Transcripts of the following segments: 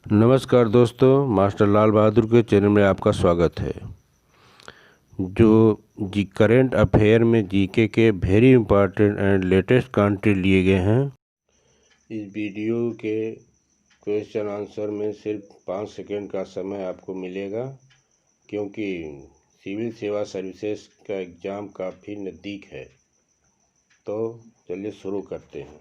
नमस्कार दोस्तों, मास्टर लाल बहादुर के चैनल में आपका स्वागत है। जो करेंट अफेयर में जीके के very important and latest content लिए गए हैं। इस वीडियो के क्वेश्चन आंसर में सिर्फ 5 सेकंड का समय आपको मिलेगा, क्योंकि सिविल सेवा सर्विसेज का एग्ज़ाम काफ़ी नज़दीक है। तो चलिए शुरू करते हैं।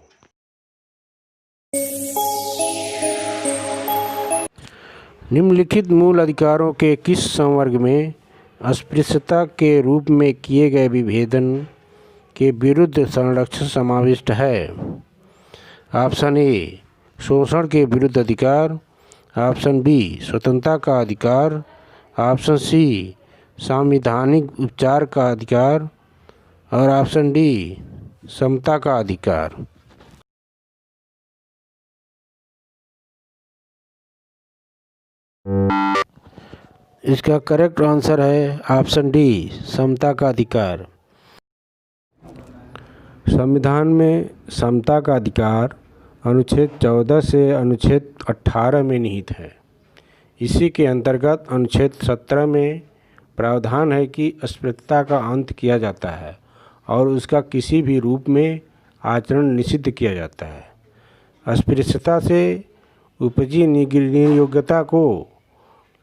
निम्नलिखित मूल अधिकारों के किस संवर्ग में अस्पृश्यता के रूप में किए गए विभेदन के विरुद्ध संरक्षण समाविष्ट है? ऑप्शन ए शोषण के विरुद्ध अधिकार, ऑप्शन बी स्वतंत्रता का अधिकार, ऑप्शन सी संवैधानिक उपचार का अधिकार और ऑप्शन डी समता का अधिकार। इसका करेक्ट आंसर है ऑप्शन डी समता का अधिकार। संविधान में समता का अधिकार अनुच्छेद 14 से अनुच्छेद 18 में निहित है। इसी के अंतर्गत अनुच्छेद 17 में प्रावधान है कि अस्पृश्यता का अंत किया जाता है और उसका किसी भी रूप में आचरण निषिद्ध किया जाता है। अस्पृश्यता से उपजी नियोग्यता को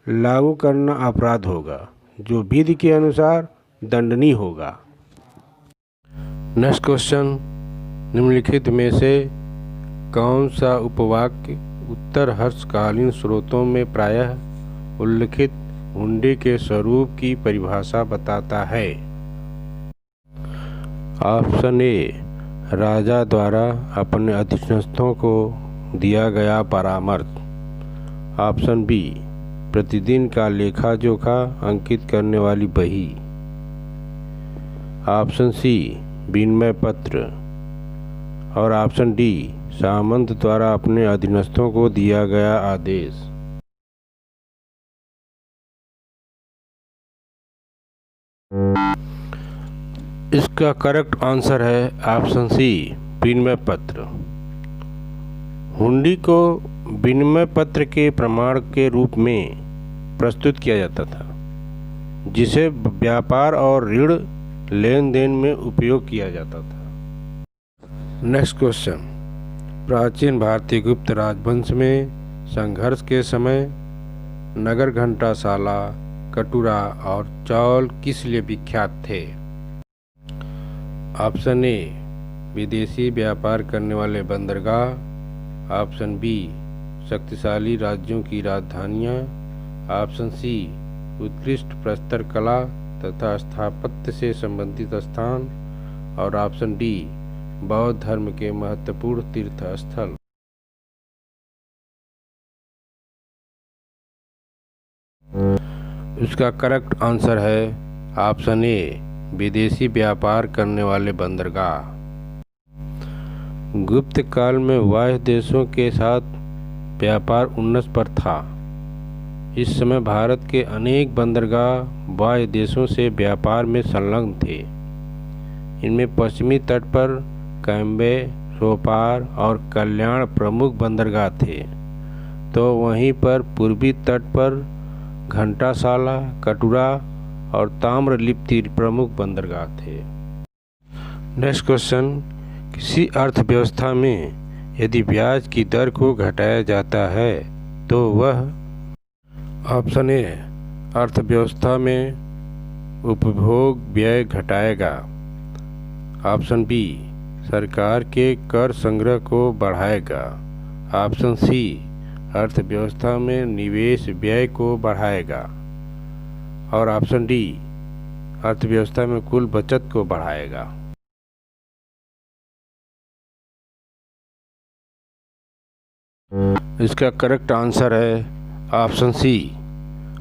लागू करना अपराध होगा, जो विधि के अनुसार दंडनीय होगा। नेक्स्ट क्वेश्चन, निम्नलिखित में से कौन सा उपवाक्य उत्तर हर्षकालीन स्रोतों में प्रायः उल्लिखित हुंडी के स्वरूप की परिभाषा बताता है? ऑप्शन ए राजा द्वारा अपने अधीनस्थों को दिया गया परामर्श, ऑप्शन बी प्रतिदिन का लेखा जोखा अंकित करने वाली बही, ऑप्शन सी विनिमय पत्र और ऑप्शन डी सामंत द्वारा अपने अधीनस्थों को दिया गया आदेश। इसका करेक्ट आंसर है ऑप्शन सी विनिमय पत्र। हुंडी को विनिमय पत्र के प्रमाण के रूप में प्रस्तुत किया जाता था, जिसे व्यापार और ऋण लेन देन में उपयोग किया जाता था। नेक्स्ट क्वेश्चन, प्राचीन भारतीय गुप्त राजवंश में संघर्ष के समय नगर घंटाशाला, कटुरा और चौल किस लिए विख्यात थे? ऑप्शन ए विदेशी व्यापार करने वाले बंदरगाह, ऑप्शन बी शक्तिशाली राज्यों की राजधानियाँ, ऑप्शन सी उत्कृष्ट प्रस्तर कला तथा स्थापत्य से संबंधित स्थान और ऑप्शन डी बौद्ध धर्म के महत्वपूर्ण तीर्थ स्थल। इसका करेक्ट आंसर है ऑप्शन ए विदेशी व्यापार करने वाले बंदरगाह। गुप्त काल में बाह्य देशों के साथ व्यापार उन्नत पर था। इस समय भारत के अनेक बंदरगाह बाह्य देशों से व्यापार में संलग्न थे। इनमें पश्चिमी तट पर कैम्बे, सोपार और कल्याण प्रमुख बंदरगाह थे, तो वहीं पर पूर्वी तट पर घंटाशाला, कटुरा और ताम्रलिप्ति प्रमुख बंदरगाह थे। नेक्स्ट क्वेश्चन, किसी अर्थव्यवस्था में यदि ब्याज की दर को घटाया जाता है तो वह? ऑप्शन ए अर्थव्यवस्था में उपभोग व्यय घटाएगा, ऑप्शन बी सरकार के कर संग्रह को बढ़ाएगा, ऑप्शन सी अर्थव्यवस्था में निवेश व्यय को बढ़ाएगा और ऑप्शन डी अर्थव्यवस्था में कुल बचत को बढ़ाएगा। इसका करेक्ट आंसर है ऑप्शन सी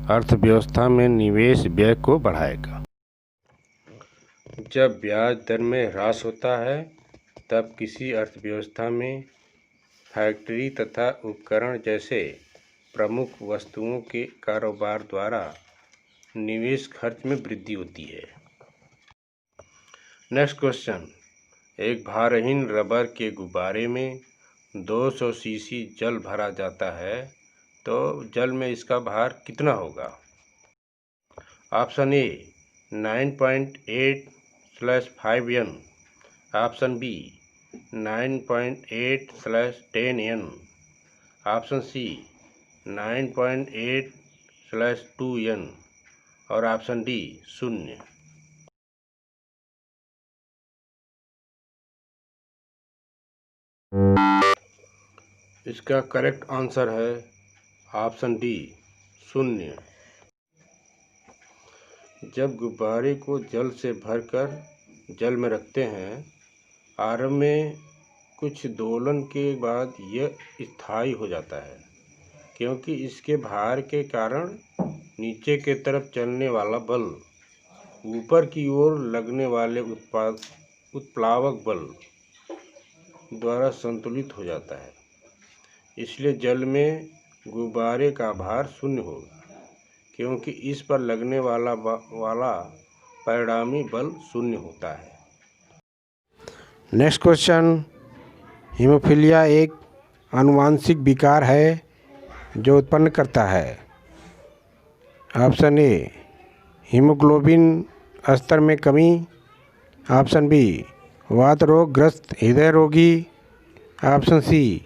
अर्थव्यवस्था में निवेश व्यय को बढ़ाएगा। जब ब्याज दर में ह्रास होता है तब किसी अर्थव्यवस्था में फैक्ट्री तथा उपकरण जैसे प्रमुख वस्तुओं के कारोबार द्वारा निवेश खर्च में वृद्धि होती है। नेक्स्ट क्वेश्चन, एक भारहीन रबर के गुब्बारे में 200 सीसी जल भरा जाता है तो जल में इसका भार कितना होगा? Option A 9.8/5 n, option B 9.8/10 n, option C 9.8/2 n और ऑप्शन डी 0। इसका करेक्ट आंसर है ऑप्शन डी 0। जब गुब्बारे को जल से भरकर जल में रखते हैं, आरंभ में कुछ दोलन के बाद यह स्थायी हो जाता है, क्योंकि इसके भार के कारण नीचे के तरफ चलने वाला बल ऊपर की ओर लगने वाले उत्प्लावक बल द्वारा संतुलित हो जाता है। इसलिए जल में गुब्बारे का भार 0 होगा, क्योंकि इस पर लगने वाला परिणामी बल 0 होता है। नेक्स्ट क्वेश्चन, हीमोफीलिया एक आनुवांशिक विकार है जो उत्पन्न करता है। ऑप्शन ए हीमोग्लोबिन स्तर में कमी, ऑप्शन बी वात रोग ग्रस्त हृदय रोगी, ऑप्शन सी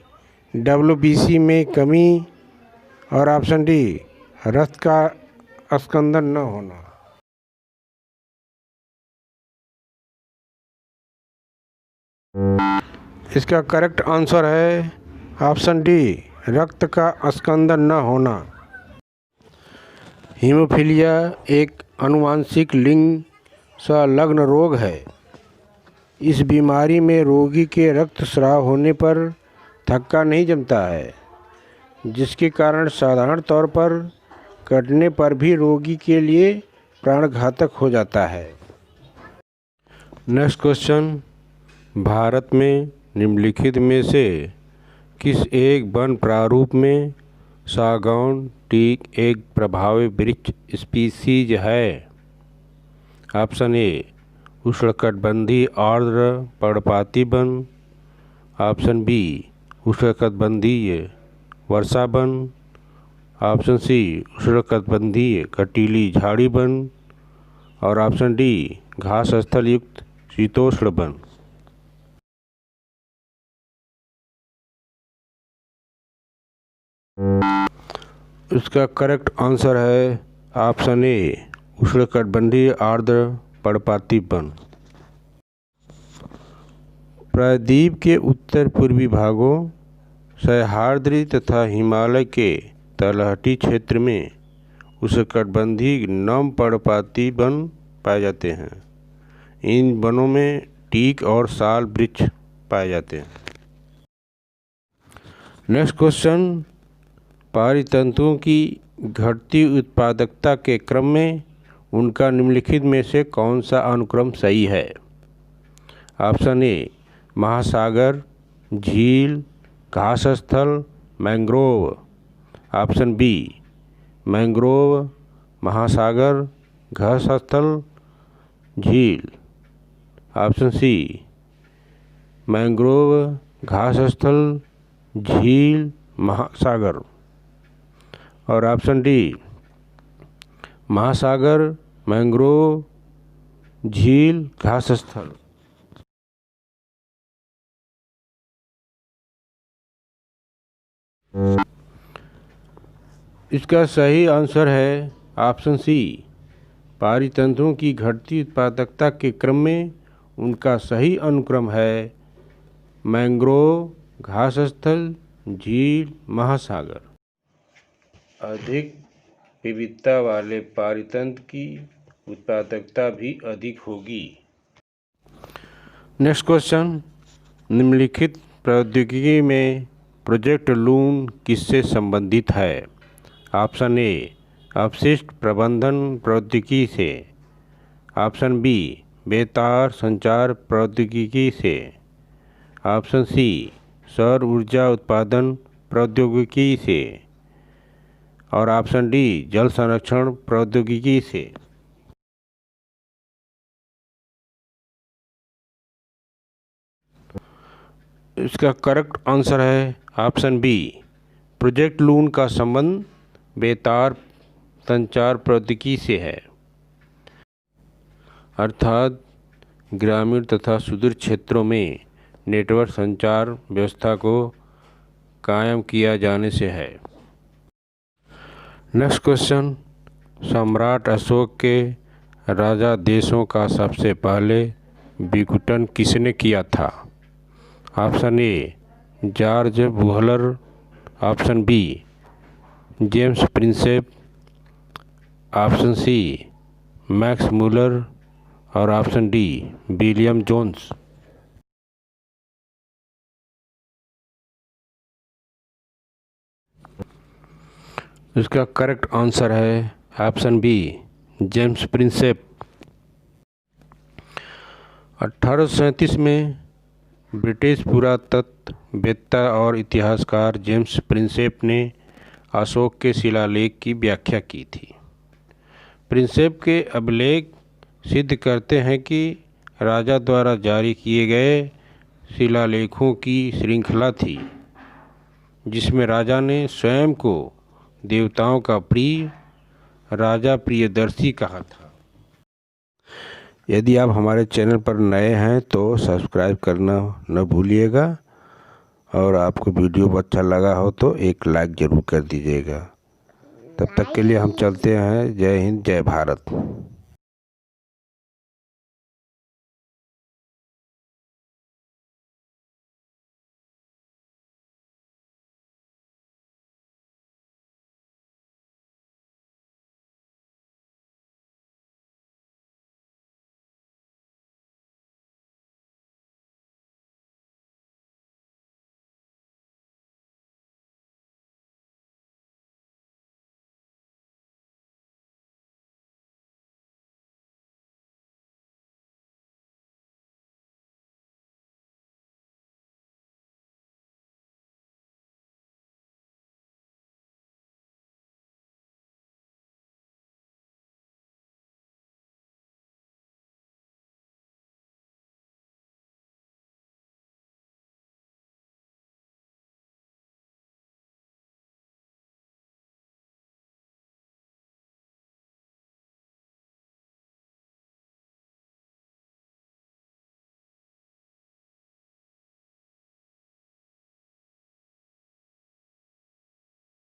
WBC में कमी और ऑप्शन डी रक्त का स्कंदन न होना। इसका करेक्ट आंसर है ऑप्शन डी रक्त का स्कंदन न होना। हीमोफीलिया एक आनुवांशिक लिंग संलग्न रोग है। इस बीमारी में रोगी के रक्त स्राव होने पर थक्का नहीं जमता है, जिसके कारण साधारण तौर पर कटने पर भी रोगी के लिए प्राणघातक हो जाता है। नेक्स्ट क्वेश्चन, भारत में निम्नलिखित में से किस एक वन प्रारूप में सागौन टीक एक प्रभावी वृक्ष स्पीसीज है? ऑप्शन ए उष्णकटिबंधीय आर्द्र पर्णपाती वन, ऑप्शन बी उष्णकटिबंधीय वर्षा वन, ऑप्शन सी उष्णकटिबंधीय कटीली झाड़ी वन और ऑप्शन डी घास स्थल युक्त शीतोष्ण वन। इसका करेक्ट आंसर है ऑप्शन ए उष्णकटिबंधीय आर्द्र पर्णपाती वन। प्रायद्वीप के उत्तर पूर्वी भागों, सह्याद्री तथा हिमालय के तलहटी क्षेत्र में उष्णकटिबंधीय नम पर्णपाती वन पाए जाते हैं। इन वनों में टीक और साल वृक्ष पाए जाते हैं। नेक्स्ट क्वेश्चन, पारितंतुओं की घटती उत्पादकता के क्रम में उनका निम्नलिखित में से कौन सा अनुक्रम सही है? ऑप्शन ए महासागर, झील, घास स्थल, मैंग्रोव, ऑप्शन बी मैंग्रोव, महासागर, घास स्थल, झील, ऑप्शन सी मैंग्रोव, घास स्थल, झील, महासागर और ऑप्शन डी महासागर, मैंग्रोव, झील, घास स्थल। इसका सही आंसर है ऑप्शन सी पारितंतुओं की घटती उत्पादकता के क्रम में उनका सही अनुक्रम है मैंग्रोव, घास स्थल, झील, महासागर। अधिक विविधता वाले पारितंत्र की उत्पादकता भी अधिक होगी। नेक्स्ट क्वेश्चन, निम्नलिखित प्रौद्योगिकी में प्रोजेक्ट लून किससे संबंधित है? ऑप्शन ए अपशिष्ट प्रबंधन प्रौद्योगिकी से, ऑप्शन बी बेतार संचार प्रौद्योगिकी से, ऑप्शन सी सौर ऊर्जा उत्पादन प्रौद्योगिकी से और ऑप्शन डी जल संरक्षण प्रौद्योगिकी से। इसका करेक्ट आंसर है ऑप्शन बी प्रोजेक्ट लून का संबंध बेतार संचार प्रौद्योगिकी से है, अर्थात ग्रामीण तथा सुदूर क्षेत्रों में नेटवर्क संचार व्यवस्था को कायम किया जाने से है। नेक्स्ट क्वेश्चन, सम्राट अशोक के राजादेशों का सबसे पहले विघटन किसने किया था? Option A George Buhler, option B James Prinsep, option C Max Muller और ऑप्शन डी विलियम जोन्स। इसका करेक्ट आंसर है ऑप्शन बी जेम्स प्रिंसेप। 1837 में ब्रिटिश पुरातत्ववेत्ता और इतिहासकार जेम्स प्रिंसेप ने अशोक के शिलालेख की व्याख्या की थी। प्रिंसेप के अभिलेख सिद्ध करते हैं कि राजा द्वारा जारी किए गए शिलालेखों की श्रृंखला थी, जिसमें राजा ने स्वयं को देवताओं का प्रिय राजा प्रियदर्शी कहा था। यदि आप हमारे चैनल पर नए हैं तो सब्सक्राइब करना न भूलिएगा, और आपको वीडियो अच्छा लगा हो तो एक लाइक ज़रूर कर दीजिएगा। तब तक के लिए हम चलते हैं। जय हिंद, जय भारत।